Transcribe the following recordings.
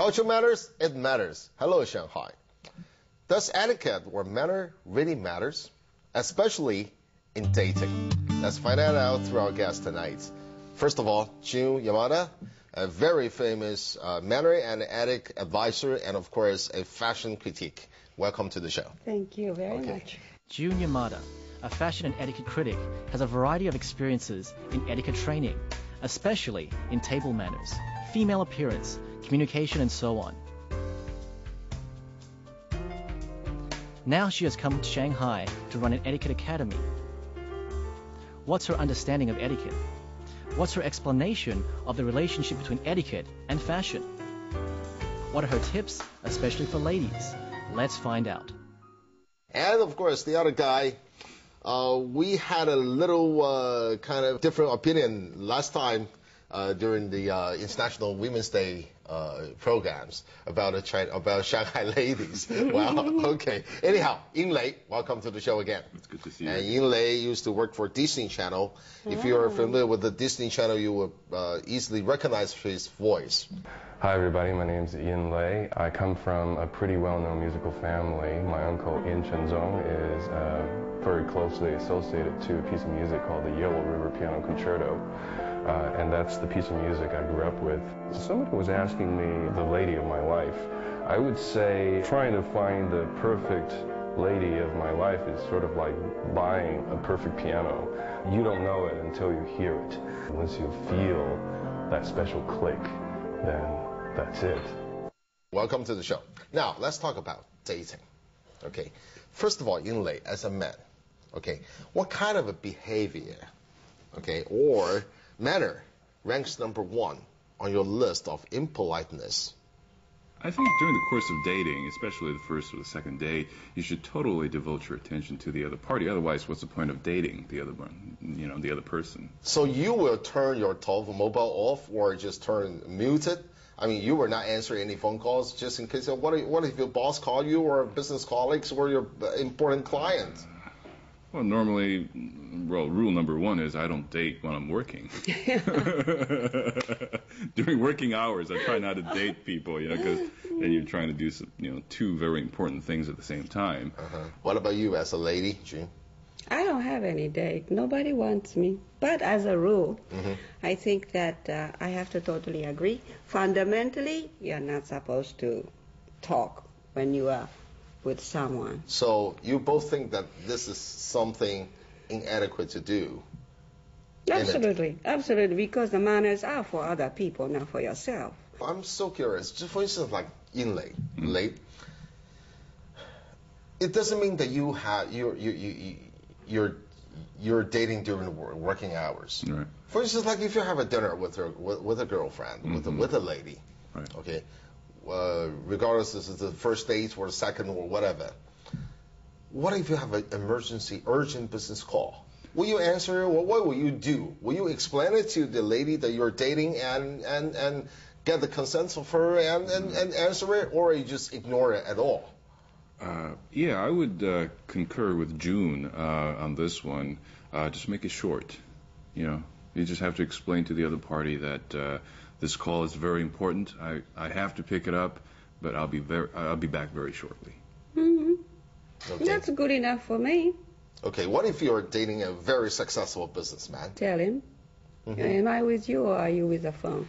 Culture matters, it matters. Hello, Shanghai. Does etiquette or manner really matters? Especially in dating. Let's find that out through our guest tonight. First of all, Jun Yamada, a very famous manner and ethic advisor and, of course, a fashion critic. Welcome to the show. Thank you very much. Jun Yamada, a fashion and etiquette critic, has a variety of experiences in etiquette training, especially in table manners, female appearance, communication, and so on. Now she has come to Shanghai to run an etiquette academy. What's her understanding of etiquette? What's her explanation of the relationship between etiquette and fashion? What are her tips, especially for ladies? Let's find out. And of course, the other guy, we had a little kind of different opinion last time during the International Women's Day programs about Shanghai ladies. Wow, okay. Anyhow, Yin Lei, welcome to the show again. It's good to see you. And Yin Lei used to work for Disney Channel. If you're familiar with the Disney Channel, you will easily recognize his voice. Hi everybody, my name is Yin Lei. I come from a pretty well-known musical family. My uncle Yin Chenzong is very closely associated to a piece of music called the Yellow River Piano Concerto. And that's the piece of music I grew up with. Somebody was asking me the lady of my life. I would say trying to find the perfect lady of my life is sort of like buying a perfect piano. You don't know it until you hear it. Once you feel that special click, then that's it. Welcome to the show. Now, let's talk about dating. Okay. First of all, Yin Lei, as a man, okay, what kind of a behavior, okay, or manner ranks number one on your list of impoliteness? I think during the course of dating, especially the first or the second date, you should totally devote your attention to the other party. Otherwise, what's the point of dating the other one, the other person? So you will turn your telephone mobile off or just turn muted? I mean, you will not answer any phone calls just in case. What if your boss call you or business colleagues or your important client? Well, normally, rule number one is I don't date when I'm working. During working hours, I try not to date people, because then you're trying to do some, two very important things at the same time. What about you as a lady, Jun? I don't have any date. Nobody wants me. But as a rule, I think that I have to totally agree. Fundamentally, you're not supposed to talk when you are with someone. So you both think that this is something inadequate to do? Absolutely, absolutely, because the manners are for other people, not for yourself. I'm so curious. Just for instance, like Yin Lei, it doesn't mean that you're dating during working hours. Right. For instance, like if you have a dinner with a girlfriend, with a lady, right. Okay. Regardless if it's the first date or the second or whatever. What if you have an emergency, urgent business call? Will you answer it, or what will you do? Will you explain it to the lady that you're dating and get the consent of her and answer it, or you just ignore it at all? Yeah, I would concur with June on this one. Just make it short. You just have to explain to the other party that this call is very important. I have to pick it up, but I'll be back very shortly. Okay. That's good enough for me. Okay, what if you're dating a very successful businessman? Tell him, am I with you or are you with the phone?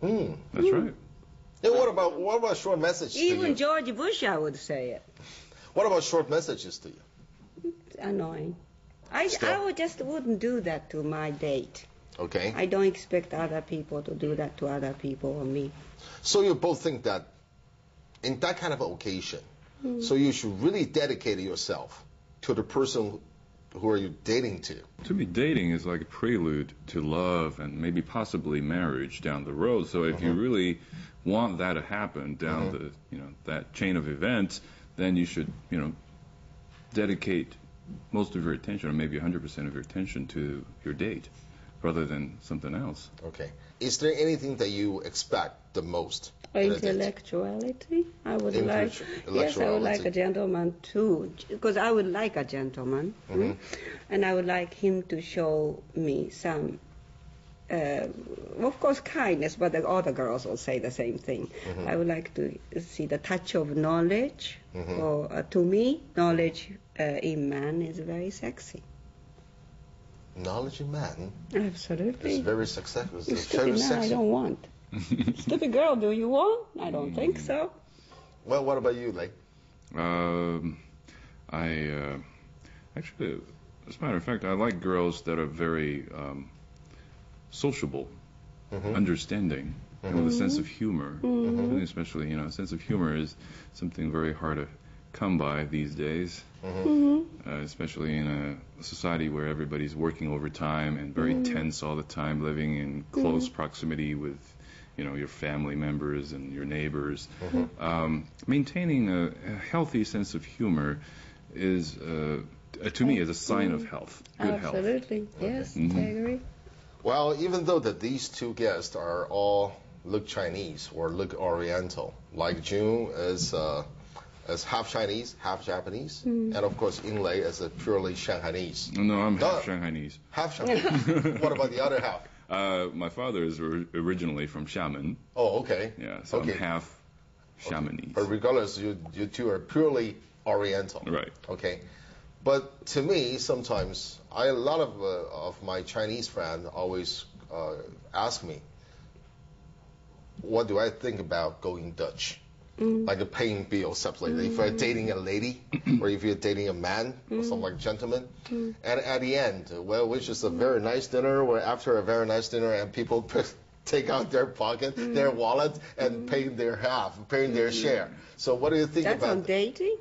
That's right. And what about short messages to you? Even George Bush, I would say it. What about short messages to you? It's annoying. I wouldn't do that to my date. Okay. I don't expect other people to do that to other people or me. So you both think that in that kind of occasion, so you should really dedicate yourself to the person who are you dating to? To me, dating is like a prelude to love and maybe possibly marriage down the road. So if you really want that to happen down the, that chain of events, then you should, dedicate most of your attention, or maybe 100% of your attention to your date, rather than something else. Okay. Is there anything that you expect the most? Intellectuality. I would like. Yes, I would like a gentleman too, because I would like a gentleman, and I would like him to show me some of course, kindness, but the other girls will say the same thing. I would like to see the touch of knowledge. Or to me, knowledge in man is very sexy. Knowledge in man Absolutely. is very successful. It's very Stupid man, I sexy. don't want. Stupid girl, do you want? I don't think so. Well, what about you, Lei? Actually, as a matter of fact, I like girls that are very sociable, understanding, with a sense of humor. Especially, a sense of humor is something very hard to come by these days, especially in a society where everybody's working overtime and very tense all the time, living in close proximity with your family members and your neighbors. Maintaining a healthy sense of humor is, to me, is a sign of health, good health. Absolutely, yes, I agree. Well, even though that these two guests are all look Chinese or look Oriental, like June is half Chinese, half Japanese, and of course Lei is a purely Shanghainese. No, I'm half Shanghainese. Half Shanghainese. What about the other half? My father is originally from Xiamen. Oh, okay. Yeah, so I'm half Xiamenese. But regardless, you two are purely Oriental. Right. Okay. But to me, sometimes a lot of my Chinese friends always ask me, what do I think about going Dutch? Like a paying bill separately. If you're dating a lady, or if you're dating a man, or something like gentleman. And at the end, well, which is a very nice dinner, or after a very nice dinner, and people take out their pocket, their wallet, and paying their share. So what do you think That's about on dating?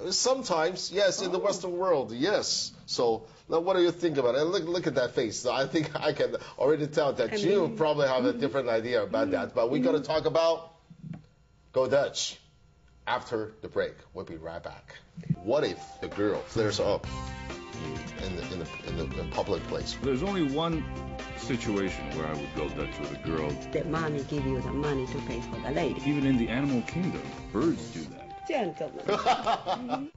Sometimes, yes, in the Western world, yes. So now what do you think about it? And look at that face. I think I can already tell that June probably have a different idea about that. But we're going to talk about Go Dutch after the break. We'll be right back. What if the girl flares up in the public place? There's only one situation where I would go Dutch with a girl. The mommy give you the money to pay for the lady. Even in the animal kingdom, birds do that. Gentlemen.